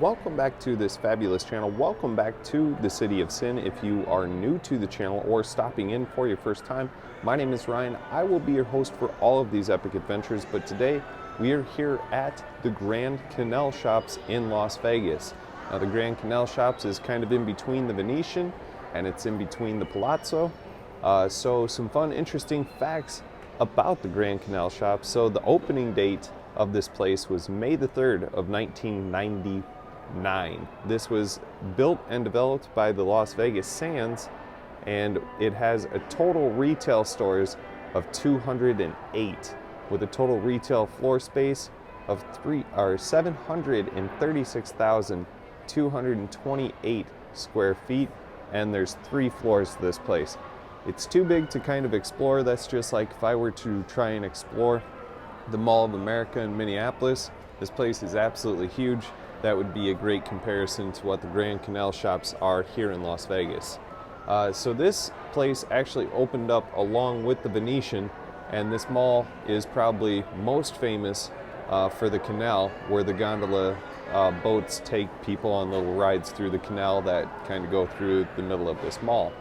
Welcome back to this fabulous channel. Welcome back to the City of Sin. If you are new to the channel or stopping in for your first time, my name is Ryan. I will be your host for all of these epic adventures, but today we are here at the Grand Canal Shops in Las Vegas. Now the Grand Canal Shops is kind of in between the Venetian and it's in between the Palazzo. So some fun, interesting facts about the Grand Canal Shops. So the opening date of this place was May the 3rd of 1999. This was built and developed by the Las Vegas Sands, and it has a total retail stores of 208 with a total retail floor space of 736,228 square feet, and there's 3 floors to this place. It's too big to kind of explore. That's just like if I were to try and explore the Mall of America in Minneapolis. This place is absolutely huge. That would be a great comparison to what the Grand Canal Shops are here in Las Vegas. So this place actually opened up along with the Venetian, and this mall is probably most famous for the canal, where the gondola boats take people on little rides through the canal that kind of go through the middle of this mall.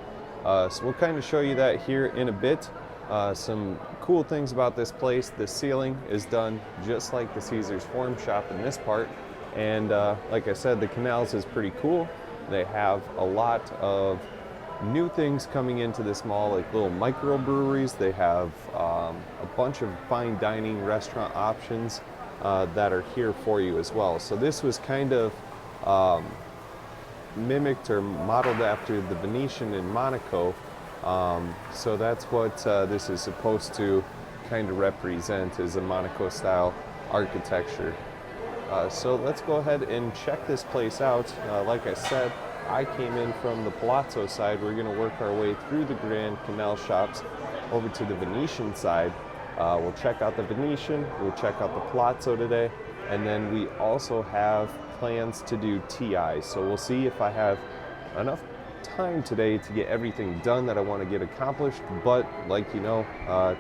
So we'll kind of show you that here in a bit. Some cool things about this place: the ceiling is done just like the Caesar's Forum shop in this part, and like I said, the canals is pretty cool. They have a lot of new things coming into this mall, like little microbreweries. They have a bunch of fine dining restaurant options that are here for you as well. So this was kind of mimicked or modeled after the Venetian in Monaco. So that's what this is supposed to kind of represent, is a Monaco style architecture. So let's go ahead and check this place out. Like I said, I came in from the Palazzo side. We're going to work our way through the Grand Canal Shops over to the Venetian side. We'll check out the Venetian, we'll check out the Palazzo today, and then we also have plans to do TI. So we'll see if I have enough time today to get everything done that I want to get accomplished. But like you know,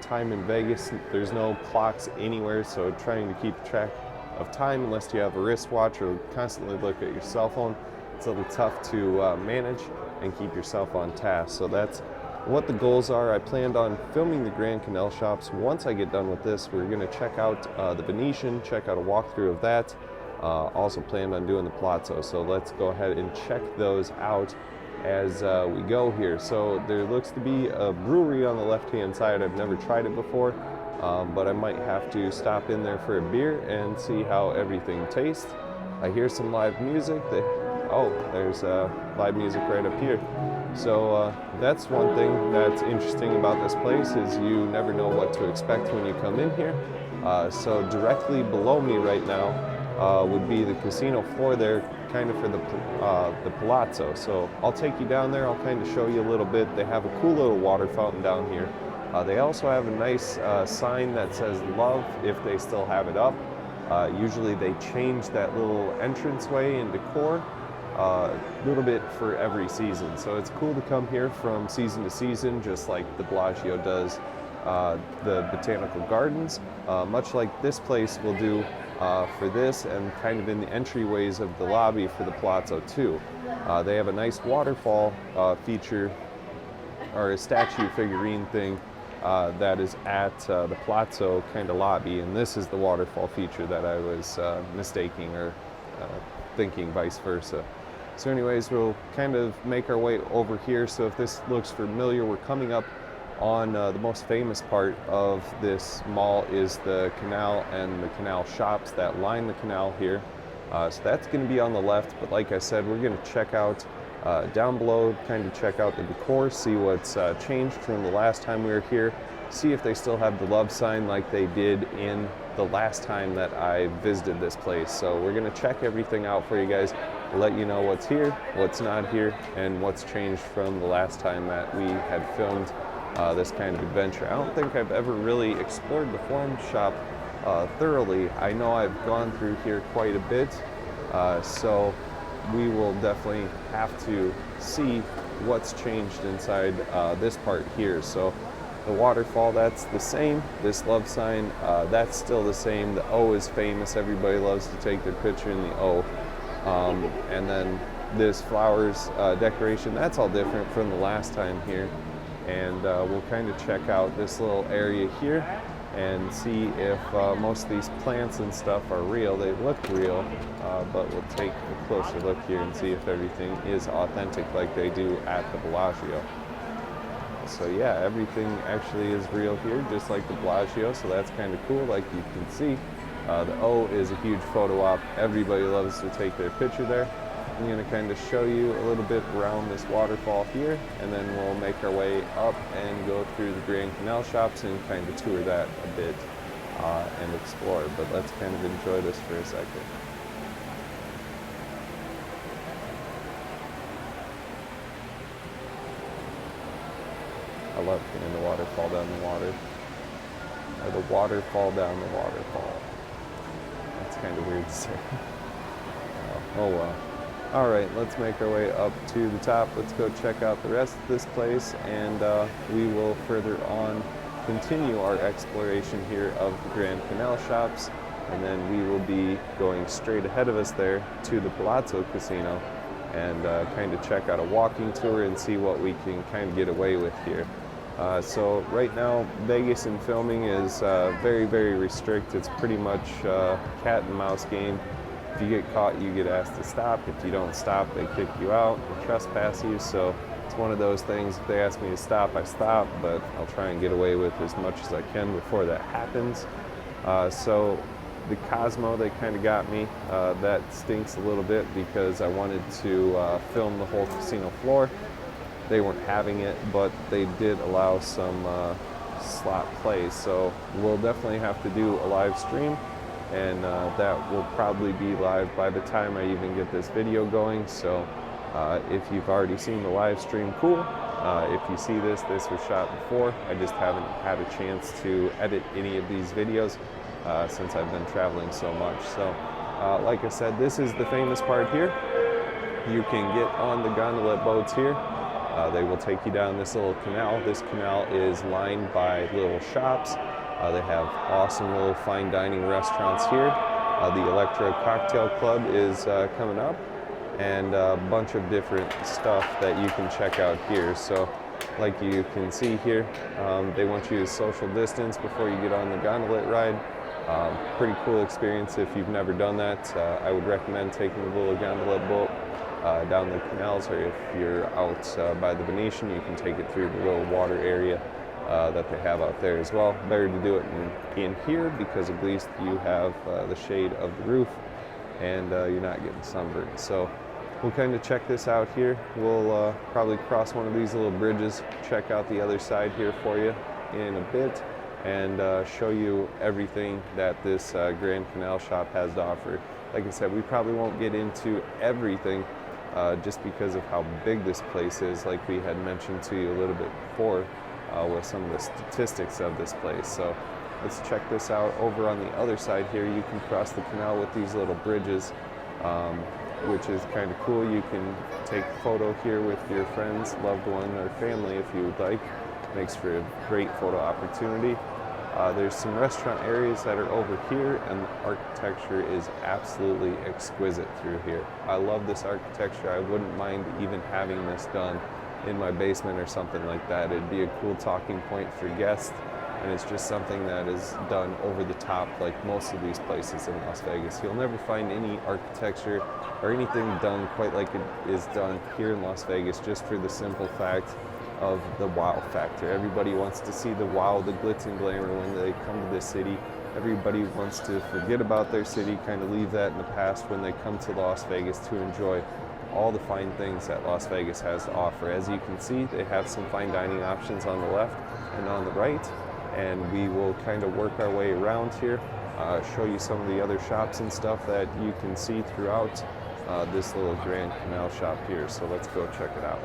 time in Vegas, there's no clocks anywhere, so trying to keep track of time unless you have a wristwatch or constantly look at your cell phone, it's a little tough to manage and keep yourself on task. So that's what the goals are. I planned on filming the Grand Canal Shops. Once I get done with this, we're going to check out the Venetian, check out a walkthrough of that. Also planned on doing the Palazzo, so let's go ahead and check those out as we go here. So there looks to be a brewery on the left hand side. I've never tried it before, but I might have to stop in there for a beer and see how everything tastes. I hear some live music. There's live music right up here. So that's one thing that's interesting about this place, is you never know what to expect when you come in here. So directly below me right now would be the casino floor there, kind of for the Palazzo. So I'll take you down there. I'll kind of show you a little bit. They have a cool little water fountain down here. They also have a nice sign that says love, if they still have it up. Usually they change that little entranceway and decor a little bit for every season. So it's cool to come here from season to season, just like the Bellagio does the Botanical Gardens, much like this place will do for this, and kind of in the entryways of the lobby for the Palazzo too. They have a nice waterfall feature, or a statue figurine thing that is at the Palazzo kind of lobby, and this is the waterfall feature that I was mistaking or thinking vice versa. So anyways, we'll kind of make our way over here. So if this looks familiar, we're coming up on the most famous part of this mall, is the canal and the canal shops that line the canal here. So that's going to be on the left, but like I said, we're going to check out down below, kind of check out the decor, see what's changed from the last time we were here, see if they still have the love sign like they did in the last time that I visited this place. So we're going to check everything out for you guys, let you know what's here, what's not here, and what's changed from the last time that we had filmed this kind of adventure. I don't think I've ever really explored the Forum shop thoroughly. I know I've gone through here quite a bit, so we will definitely have to see what's changed inside this part here. So the waterfall, that's the same. This love sign, that's still the same. The O is famous. Everybody loves to take their picture in the O. And then this flowers decoration, that's all different from the last time here. And we'll kind of check out this little area here and see if most of these plants and stuff are real. They look real, but we'll take a closer look here and see if everything is authentic like they do at the Bellagio. So yeah, everything actually is real here, just like the Bellagio, so that's kind of cool. Like you can see, the O is a huge photo op. Everybody loves to take their picture there. I'm going to kind of show you a little bit around this waterfall here, and then we'll make our way up and go through the Grand Canal shops and kind of tour that a bit and explore. But let's kind of enjoy this for a second. I love seeing the water fall down the water, or the water fall down the waterfall. That's kind of weird to say. Oh well. All right, let's make our way up to the top. Let's go check out the rest of this place, and we will further on continue our exploration here of the Grand Canal shops, and then we will be going straight ahead of us there to the Palazzo Casino and kind of check out a walking tour and see what we can kind of get away with here. So right now, Vegas and filming is very, very restricted. It's pretty much cat and mouse game. If you get caught, you get asked to stop. If you don't stop, they kick you out and trespass you. So it's one of those things. If they ask me to stop, I stop, but I'll try and get away with as much as I can before that happens. So the Cosmo, they kind of got me. That stinks a little bit because I wanted to film the whole casino floor. They weren't having it, but they did allow some slot play. So we'll definitely have to do a live stream. And that will probably be live by the time I even get this video going. So if you've already seen the live stream, cool. If you see this was shot before. I just haven't had a chance to edit any of these videos since I've been traveling so much. So like I said, this is the famous part here. You can get on the gondola boats here. They will take you down this little canal. This canal is lined by little shops. They have awesome little fine dining restaurants here. The Electra Cocktail Club is coming up, and a bunch of different stuff that you can check out here. So like you can see here, they want you to social distance before you get on the gondola ride. Pretty cool experience if you've never done that. I would recommend taking the little gondola boat down the canals, or if you're out by the Venetian, you can take it through the little water area that they have out there as well. Better to do it in here because at least you have the shade of the roof and you're not getting sunburned. So we'll kind of check this out here. We'll probably cross one of these little bridges, check out the other side here for you in a bit, and show you everything that this Grand Canal shop has to offer. Like I said, we probably won't get into everything just because of how big this place is, like we had mentioned to you a little bit before. With some of the statistics of this place. So let's check this out. Over on the other side here, you can cross the canal with these little bridges, which is kind of cool. You can take a photo here with your friends, loved one, or family if you would like. Makes for a great photo opportunity. There's some restaurant areas that are over here, and the architecture is absolutely exquisite through here. I love this architecture. I wouldn't mind even having this done in my basement or something like that. It'd be a cool talking point for guests, and it's just something that is done over the top like most of these places in Las Vegas. You'll never find any architecture or anything done quite like it is done here in Las Vegas, just for the simple fact of the wow factor. Everybody wants to see the wow, the glitz and glamour when they come to this city. Everybody wants to forget about their city, kind of leave that in the past when they come to Las Vegas to enjoy all the fine things that Las Vegas has to offer. As you can see, they have some fine dining options on the left and on the right, and we will kind of work our way around here, show you some of the other shops and stuff that you can see throughout this little Grand Canal shop here. So let's go check it out.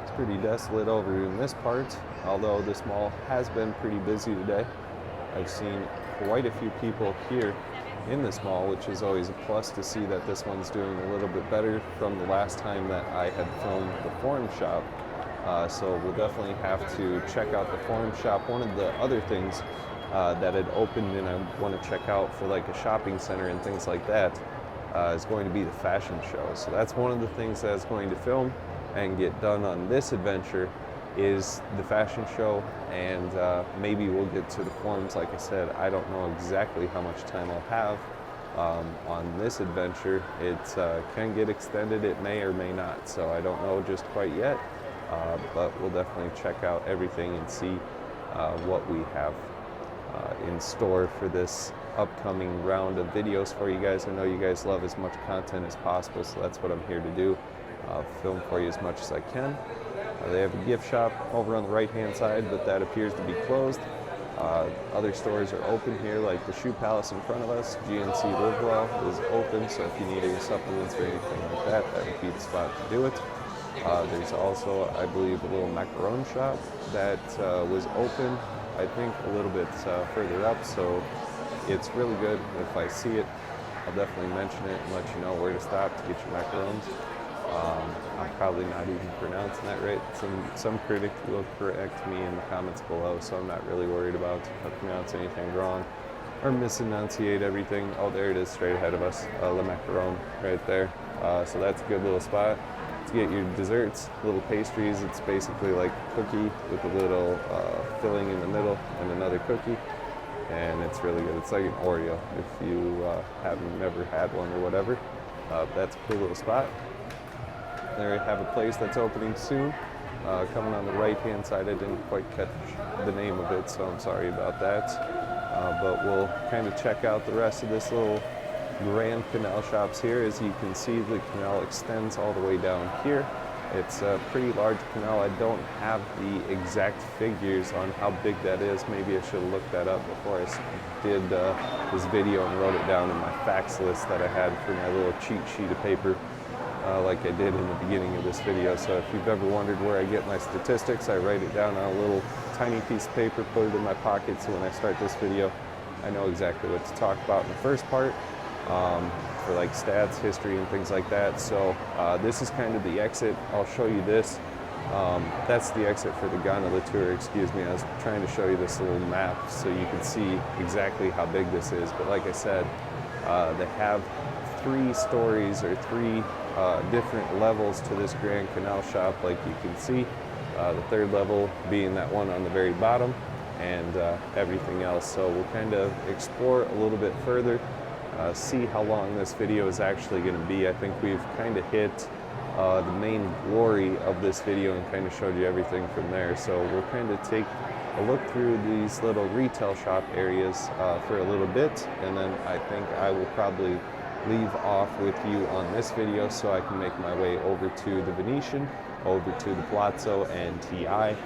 It's pretty desolate over in this part, although this mall has been pretty busy today. I've seen quite a few people here in this mall, which is always a plus to see that this one's doing a little bit better from the last time that I had filmed the foreign shop. So we'll definitely have to check out the forum shop. One of the other things that had opened and I want to check out for like a shopping center and things like that is going to be the fashion show. So that's one of the things that I was going to film and get done on this adventure is the fashion show, and maybe we'll get to the forums. Like I said, I don't know exactly how much time I'll have on this adventure. It can get extended, it may or may not, so I don't know just quite yet, but we'll definitely check out everything and see what we have in store for this upcoming round of videos for you guys. I know you guys love as much content as possible, so that's what I'm here to do, film for you as much as I can. They have a gift shop over on the right hand side, but that appears to be closed. Other stores are open here, like the Shoe Palace in front of us. GNC Livewell is open, so if you need any supplements or anything like that, that would be the spot to do it. There's also, I believe, a little macaron shop that was open, I think, a little bit further up, so it's really good. If I see it, I'll definitely mention it and let you know where to stop to get your macarons. I'm probably not even pronouncing that right. Some critic will correct me in the comments below, so I'm not really worried about if I pronounce anything wrong or misenunciate everything. Oh, there it is straight ahead of us, Le Macaron right there. So that's a good little spot to get your desserts, little pastries. It's basically like cookie with a little filling in the middle and another cookie, and it's really good. It's like an Oreo if you haven't never had one or whatever. That's a cool little spot. There I have a place that's opening soon, coming on the right-hand side. I didn't quite catch the name of it, so I'm sorry about that. But we'll kind of check out the rest of this little Grand Canal shops here. As you can see, the canal extends all the way down here. It's a pretty large canal. I don't have the exact figures on how big that is. Maybe I should have looked that up before I did this video and wrote it down in my facts list that I had for my little cheat sheet of paper. Like I did in the beginning of this video. So if you've ever wondered where I get my statistics, I write it down on a little tiny piece of paper, put it in my pocket, so when I start this video, I know exactly what to talk about in the first part, for like stats, history, and things like that. So this is kind of the exit. I'll show you this. That's the exit for the gondola tour, excuse me. I was trying to show you this little map so you can see exactly how big this is. But like I said, they have 3 stories or 3 different levels to this Grand Canal shop, like you can see. The 3rd level being that one on the very bottom, and everything else. So we'll kind of explore a little bit further, see how long this video is actually going to be. I think we've kind of hit the main glory of this video and kind of showed you everything from there. So we'll kind of take a look through these little retail shop areas for a little bit, and then I think I will probably leave off with you on this video so I can make my way over to the Venetian, over to the Palazzo and TI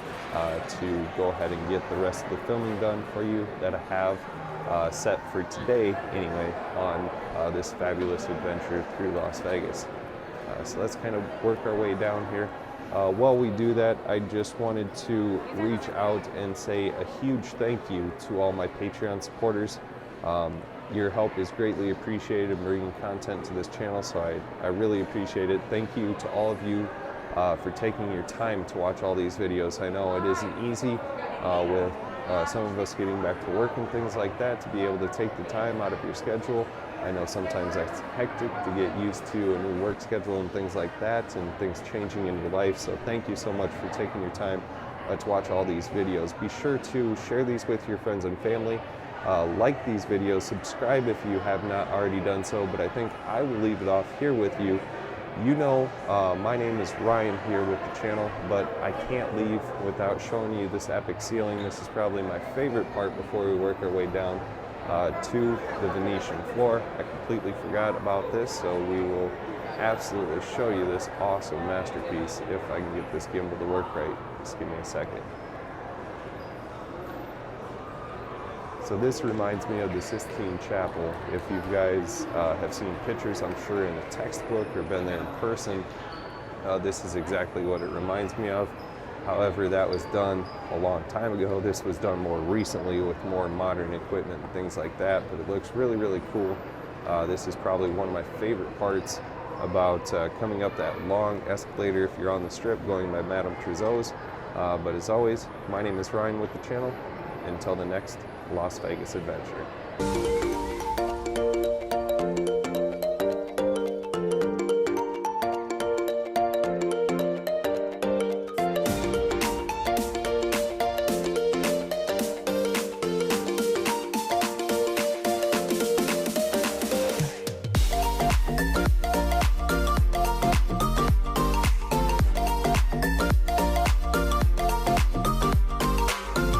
to go ahead and get the rest of the filming done for you that I have set for today anyway on this fabulous adventure through Las Vegas. So let's kind of work our way down here. While we do that, I just wanted to reach out and say a huge thank you to all my Patreon supporters. Your help is greatly appreciated in bringing content to this channel, so I really appreciate it. Thank you to all of you for taking your time to watch all these videos. I know it isn't easy with some of us getting back to work and things like that, to be able to take the time out of your schedule. I know sometimes that's hectic to get used to a new work schedule and things like that, and things changing in your life. So thank you so much for taking your time to watch all these videos. Be sure to share these with your friends and family. Like these videos, subscribe if you have not already done so, but I think I will leave it off here with you. You know, my name is Ryan here with the channel, but I can't leave without showing you this epic ceiling. This is probably my favorite part before we work our way down to the Venetian floor. I completely forgot about this, so we will absolutely show you this awesome masterpiece if I can get this gimbal to work right. Just give me a second. So this reminds me of the Sistine Chapel. If you guys have seen pictures, I'm sure, in a textbook or been there in person, this is exactly what it reminds me of. However, that was done a long time ago. This was done more recently with more modern equipment and things like that, but it looks really, really cool. This is probably one of my favorite parts about coming up that long escalator if you're on the Strip going by Madame Tussauds. But as always, my name is Ryan with the channel. Until the next Las Vegas adventure.